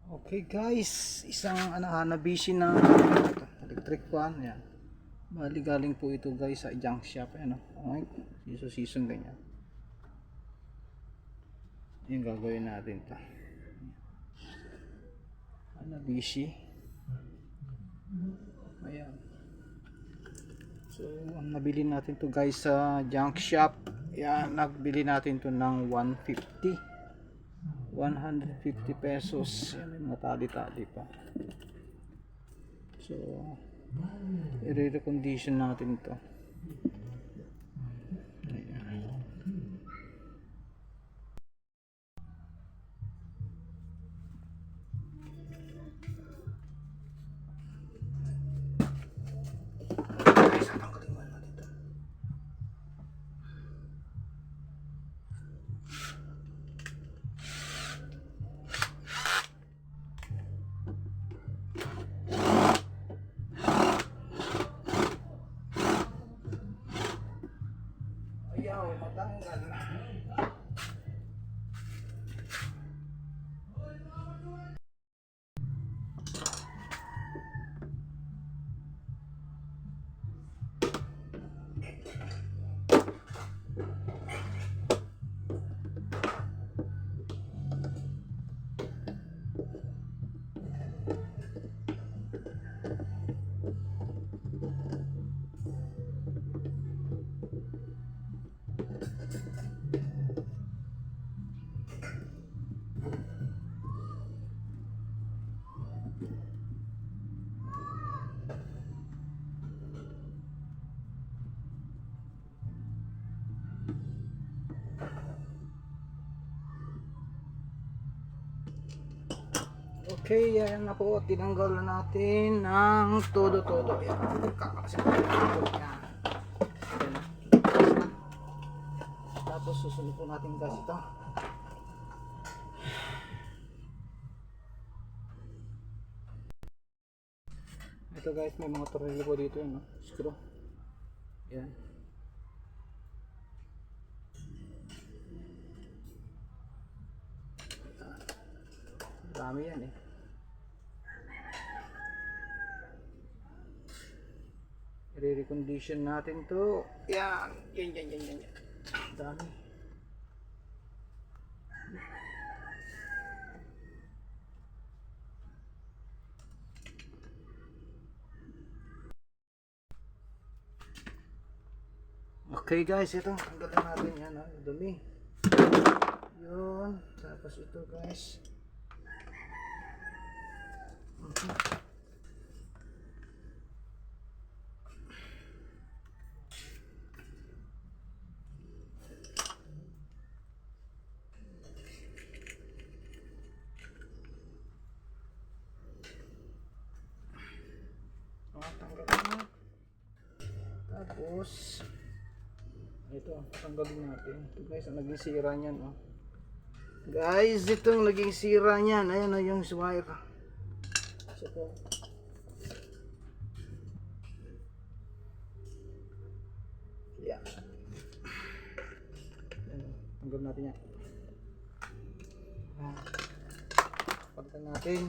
Okay guys, isang Hanabishi na electric fan yan. Bali galing po ito guys sa junk shop ano. Okay, season ganyan. Yung gagawin natin to. Hanabishi. Ayan. So, nabili natin to guys sa junk shop. Yan, nagbili natin to ng 150 pesos. Yan, may mga tali-tali pa. So, i-recondition natin to. Ayan. Ayaw, matanggal na. Okay, ayan na po. Tinanggal na natin ng todo-todo. Ayan. Kakakasin po. Ayan. Ayan na. Tapos susunod po natin gas ito. Ito guys, may mga tornilyo po dito yun, no? Screw. Ayan. Dami yan eh. I-recondition natin to. Yan. Yan. Dami. Okay guys, ito. Tanggalin natin yan. Ha? Dumi. Yun. Tapos ito guys. Tanggalin na. Tapos ito, tanggalin natin. Ito guys, ang naging sira niyan, oh. Guys, itong naging sira niyan. Ayan na yung wire. So po. Yan. Tanggal natin yan. Pagtan natin.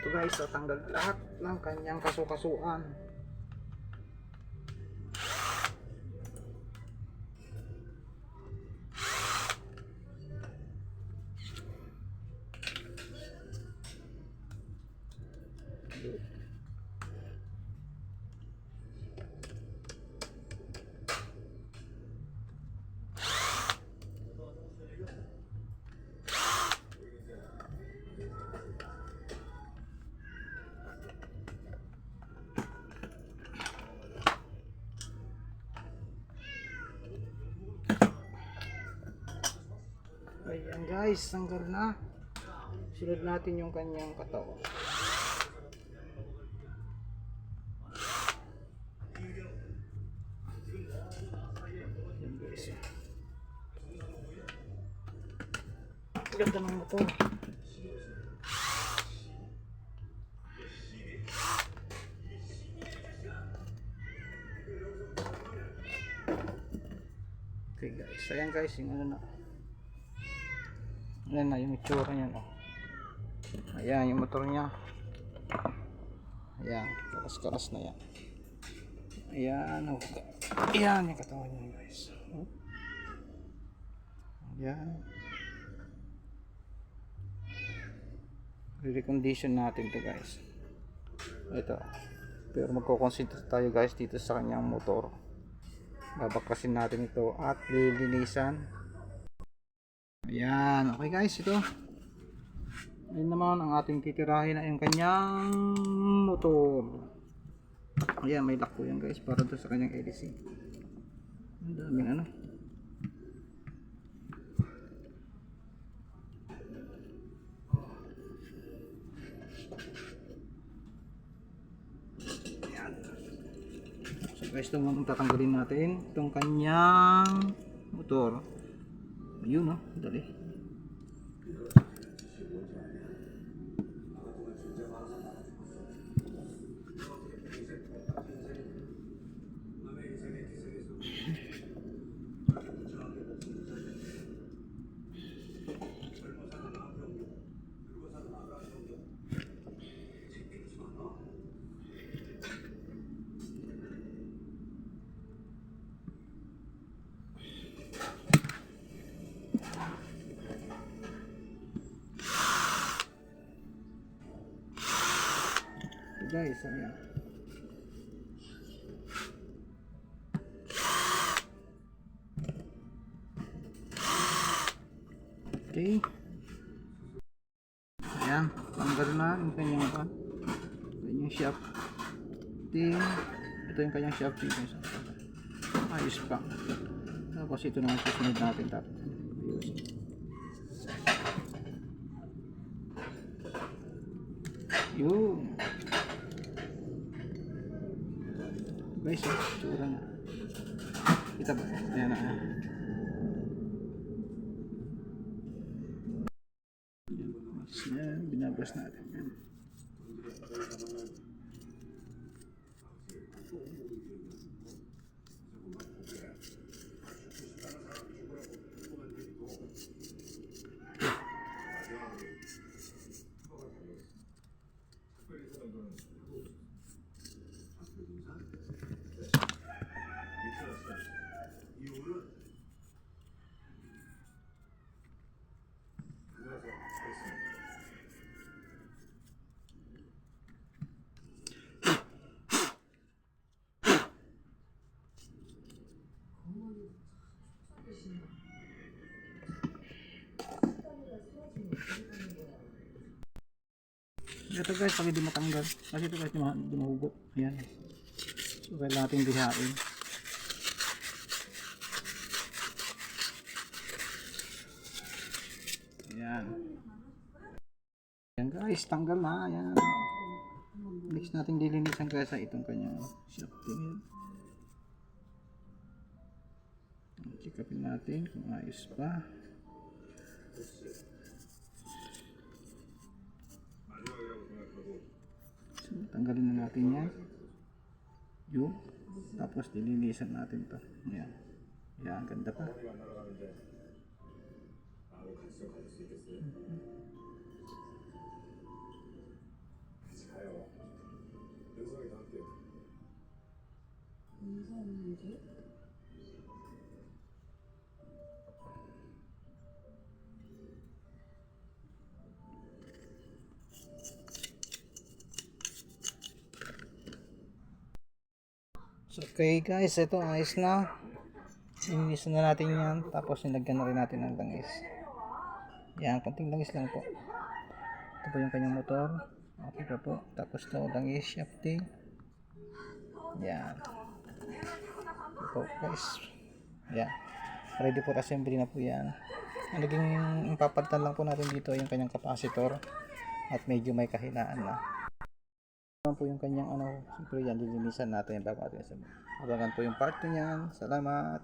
Ito guys, tatanggal lahat ng kanyang kasukasuan. Ayan guys, tanggal na. Sunod natin yung kanyang katawan. guys. Ganda ng motor. Okay guys, ayan guys yung ano na. Ayan na yung itsura niya, no? Ayan yung motor niya. Ayan, karas-karas na yan. Ayan, oh. Ayan yung katawan niya guys. Ayan. Re-recondition natin to guys. Ito. Pero magko-concentrate tayo guys dito sa kanyang motor. Babakasin natin ito at lilinisan. Ayan, okay guys, ito. Ayun naman ang ating titirahin na yung kanyang motor. Ayan, may lock po yan guys para doon sa kanyang LC. Ang daming ano. Ayan. So guys, ito muna tatanggalin natin itong kanyang motor. Ayun, no, dali. Guys, ayan. Okay. Ayan, tanggal na yung kanyang pan. Kanyang shaft. Ito yung kanyang shaft dito. Ayos pa. Tapos ito naman susunod natin tapos. Yun. Guys, tsura na. Kita ba? Ayan na. Ayan, binabras natin. Ayan. Ito guys, pag hindi matanggal kasi ito guys dumuhugot. Ayan, so kailangan natin dihain. Ayan, ayan guys, tanggal na. Ayan, next natin dilinisan guys sa itong kanyang shafting. Check upin natin kung ayos pa. So, tanggalin na natin yan. Yung. Tapos dilinisan natin to. Ayan. Ayan, ganda pa. So, okay guys, ito ayos na. Linisan na natin yan. Tapos nilagyan na rin natin ng langis. Yan, konting langis lang po. Ito po yung kanyang motor. Okay pa po. Tapos ito langis, shafting. Yan. Ito po guys. Yan. Ready for assembly na po yan. Ang naging papalitan lang po natin dito yung kanyang capacitor. At medyo may kahinaan na. Po yung kanyang ano, siyempre yan, lilinisan natin bago natin sabihin. Abangan po yung part niyan. Salamat.